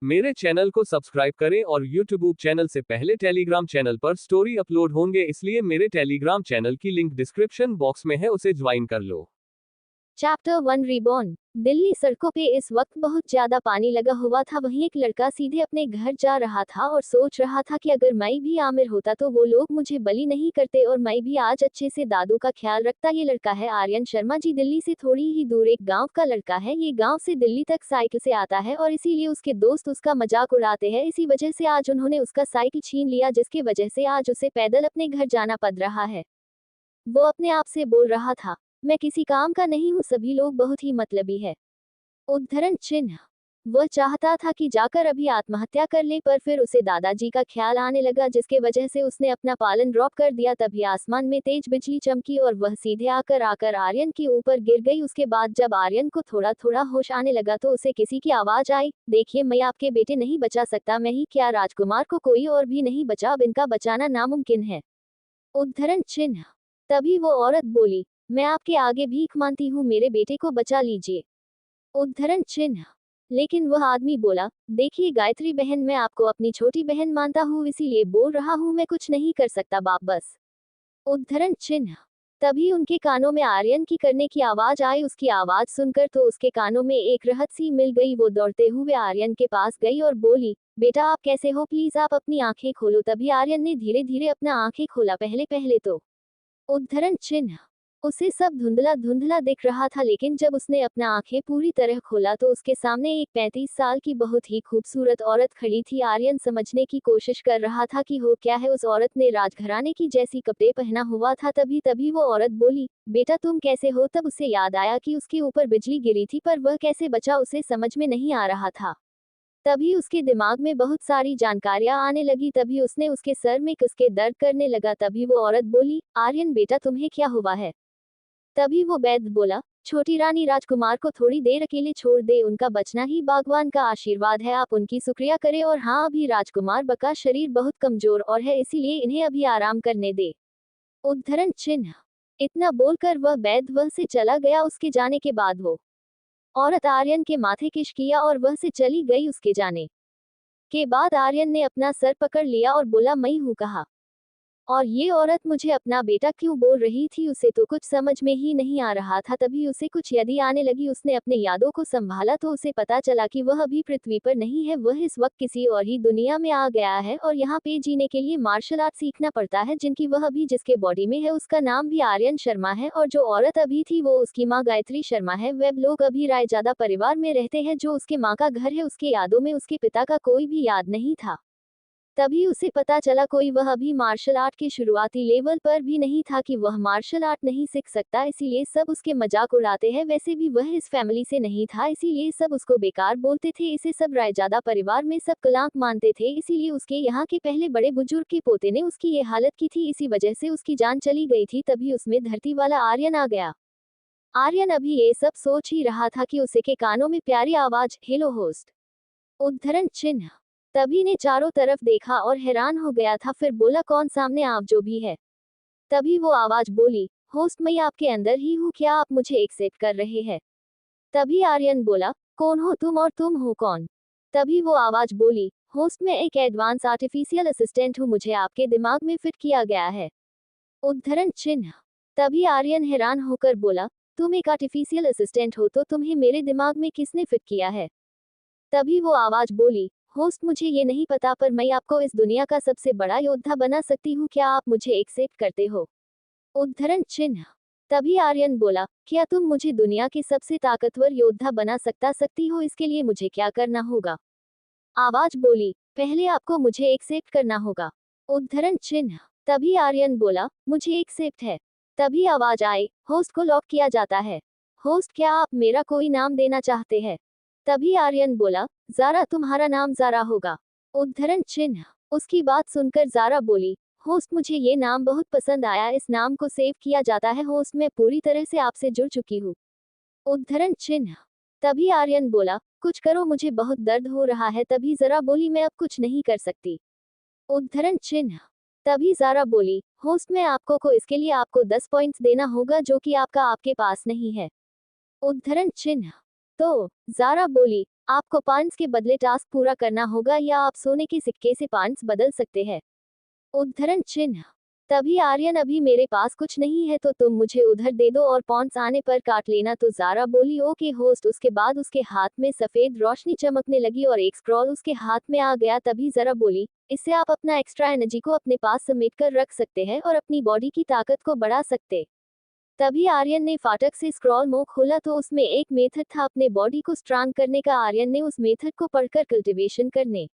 मेरे चैनल को सब्सक्राइब करें और यूट्यूब चैनल से पहले टेलीग्राम चैनल पर स्टोरी अपलोड होंगे, इसलिए मेरे टेलीग्राम चैनल की लिंक डिस्क्रिप्शन बॉक्स में है, उसे ज्वाइन कर लो। Chapter 1 reborn. दिल्ली सड़कों पे इस वक्त बहुत ज्यादा पानी लगा हुआ था। वहीं एक लड़का सीधे अपने घर जा रहा था और सोच रहा था कि अगर मैं भी आमिर होता तो वो लोग मुझे बलि नहीं करते और मैं भी आज अच्छे से दादू का ख्याल रखता। ये लड़का है आर्यन शर्मा जी, दिल्ली से थोड़ी ही दूर एक गांव का लड़का है। ये गांव से दिल्ली तक साइकिल से आता है और इसीलिए उसके दोस्त उसका मजाक उड़ाते हैं। इसी वजह से आज उन्होंने उसका साइकिल छीन लिया, जिसकी वजह से आज उसे पैदल अपने घर जाना पड़ रहा है। वो अपने आप से बोल रहा था, मैं किसी काम का नहीं हूँ, सभी लोग बहुत ही मतलबी है। उद्धरण चिन्ह। वह चाहता था कि जाकर अभी आत्महत्या कर ले, पर फिर उसे दादाजी का ख्याल आने लगा, जिसके वजह से उसने अपना पालन ड्रॉप कर दिया। तभी आसमान में तेज बिजली चमकी और वह सीधे आकर आर्यन के ऊपर गिर गई। उसके बाद जब आर्यन को थोड़ा थोड़ा होश आने लगा तो उसे किसी की आवाज आई, देखिए मैं आपके बेटे नहीं बचा सकता, मैं ही क्या, राजकुमार को कोई और भी नहीं बचा, अब इनका बचाना नामुमकिन है। उद्धरण चिन्ह। तभी वो औरत बोली, मैं आपके आगे भीख मांगती हूँ, मेरे बेटे को बचा लीजिए। उद्धरण चिन्ह। लेकिन वह आदमी बोला, देखिए गायत्री बहन, मैं आपको अपनी छोटी बहन मानता हूँ, इसीलिए बोल रहा हूँ, मैं कुछ नहीं कर सकता बाप, बस। उद्धरण चिन्ह। तभी उनके कानों में आर्यन की करने की आवाज आई। उसकी आवाज सुनकर तो उसके कानों में एक राहत सी मिल गई। वो दौड़ते हुए आर्यन के पास गई और बोली, बेटा आप कैसे हो, प्लीज आप अपनी आंखें खोलो। तभी आर्यन ने धीरे धीरे अपना आंखें खोला। पहले पहले तो उद्धरण चिन्ह उसे सब धुंधला धुंधला दिख रहा था, लेकिन जब उसने अपना आंखें पूरी तरह खोला तो उसके सामने एक 35 साल की बहुत ही खूबसूरत औरत खड़ी थी। आर्यन समझने की कोशिश कर रहा था कि हो क्या है। उस औरत ने राजघराने की जैसी कपड़े पहना हुआ था। तभी तभी वो औरत बोली, बेटा तुम कैसे हो। तब उसे याद आया कि उसके ऊपर बिजली गिरी थी, पर वह कैसे बचा उसे समझ में नहीं आ रहा था। तभी उसके दिमाग में बहुत सारी जानकारियां आने लगी। तभी उसने उसके सर में कसके दर्द करने लगा। तभी वो औरत बोली, आर्यन बेटा तुम्हें क्या हुआ है। तभी वो वैद्य बोला, छोटी रानी राजकुमार को थोड़ी देर अकेले छोड़ दे, उनका बचना ही भगवान का आशीर्वाद है, आप उनकी शुक्रिया करें। और हाँ, अभी राजकुमार का शरीर बहुत कमजोर और है, इसीलिए इन्हें अभी आराम करने दे। उद्धरण चिन्ह। इतना बोलकर वह वैद्य वह से चला गया। उसके जाने के बाद वो औरत आर्यन के माथे किश किया और वह से चली गई। उसके जाने के बाद आर्यन ने अपना सर पकड़ लिया और बोला, मैं हूँ कहा। और ये औरत मुझे अपना बेटा क्यों बोल रही थी, उसे तो कुछ समझ में ही नहीं आ रहा था। तभी उसे कुछ यादें आने लगी। उसने अपने यादों को संभाला तो उसे पता चला कि वह अभी पृथ्वी पर नहीं है, वह इस वक्त किसी और ही दुनिया में आ गया है और यहाँ पे जीने के लिए मार्शल आर्ट सीखना पड़ता है, जिनकी वह अभी जिसके बॉडी में है उसका नाम भी आर्यन शर्मा है। और जो औरत अभी थी वो उसकी माँ गायत्री शर्मा है। वे लोग अभी रायजादा परिवार में रहते हैं, जो उसके माँ का घर है। उसके यादों में उसके पिता का कोई भी याद नहीं था। तभी उसे पता चला कोई वह अभी मार्शल आर्ट के शुरुआती लेवल पर भी नहीं था कि वह मार्शल आर्ट नहीं सीख सकता, इसीलिए सब उसके मजाक उड़ाते हैं। वैसे भी वह इस फैमिली से नहीं था, इसीलिए सब उसको बेकार बोलते थे। इसे सब रायजादा परिवार में सब कलंक मानते थे, इसीलिए उसके यहाँ के पहले बड़े बुजुर्ग के पोते ने उसकी ये हालत की थी, इसी वजह से उसकी जान चली गई थी। तभी उसमें धरती वाला आर्यन आ गया। आर्यन अभी ये सब सोच ही रहा था कि उसे के कानों में प्यारी आवाज, हेलो होस्ट। उद्धरण चिन्ह। तभी ने चारों तरफ देखा और हैरान हो गया था। फिर बोला, कौन सामने आप जो भी है। तभी वो आवाज बोली, होस्ट मैं आपके अंदर ही हूँ, क्या आप मुझे एक्सेप्ट कर रहे हैं। तभी आर्यन बोला, कौन हो तुम और तुम हो कौन। तभी वो आवाज बोली, होस्ट मैं एक एडवांस आर्टिफिशियल असिस्टेंट हूँ, मुझे आपके दिमाग में फिट किया गया है। उद्धरण चिन्ह। तभी आर्यन हैरान होकर बोला, तुम एक आर्टिफिशियल असिस्टेंट हो तो तुम्हें मेरे दिमाग में किसने फिट किया है। तभी वो आवाज बोली, होस्ट मुझे ये नहीं पता, पर मैं आपको इस दुनिया का सबसे बड़ा योद्धा बना सकती हूँ, क्या आप मुझे एक्सेप्ट करते हो। उद्धरण चिन्ह। तभी आर्यन बोला, क्या तुम मुझे दुनिया के सबसे ताकतवर योद्धा बना सकती हो, इसके लिए मुझे क्या करना होगा। आवाज बोली, पहले आपको मुझे एक्सेप्ट करना होगा। उद्धरण चिन्ह। तभी आर्यन बोला, मुझे एक्सेप्ट है। तभी आवाज आई, होस्ट को लॉक किया जाता है। होस्ट क्या आप मेरा कोई नाम देना चाहते हैं। तभी आर्यन बोला, जारा, तुम्हारा नाम जारा होगा। उद्धरण चिन्ह। उसकी बात सुनकर जारा बोली, होस्ट मुझे ये नाम बहुत पसंद आया, इस नाम को सेव किया जाता है। होस्ट मैं पूरी तरह से आपसे जुड़ चुकी हूँ। उद्धरण चिन्ह। तभी आर्यन बोला, कुछ करो, मुझे बहुत दर्द हो रहा है। तभी जरा बोली, मैं अब कुछ नहीं कर सकती। उद्धरण चिन्ह। तभी जारा बोली, होस्ट मैं आपको को इसके लिए आपको 10 पॉइंट्स देना होगा, जो कि आपका आपके पास नहीं है। उद्धरण चिन्ह। तो जारा बोली, आपको पॉइंट्स के बदले टास्क पूरा करना होगा या आप सोने के सिक्के से पॉइंट्स बदल सकते हैं। उद्धरण चिन्ह। तभी आर्यन, अभी मेरे पास कुछ नहीं है तो तुम मुझे उधर दे दो और पॉइंट्स आने पर काट लेना। तो जारा बोली ओके होस्ट। उसके बाद उसके हाथ में सफेद रोशनी चमकने लगी और एक स्क्रॉल उसके हाथ में आ गया। तभी जरा बोली, इससे आप अपना एक्स्ट्रा एनर्जी को अपने पास समेट कर रख सकते हैं और अपनी बॉडी की ताकत को बढ़ा सकते। तभी आर्यन ने फाटक से स्क्रॉल मुंह खोला तो उसमें एक मेथड था अपने बॉडी को स्ट्रांग करने का। आर्यन ने उस मेथड को पढ़कर कल्टीवेशन करने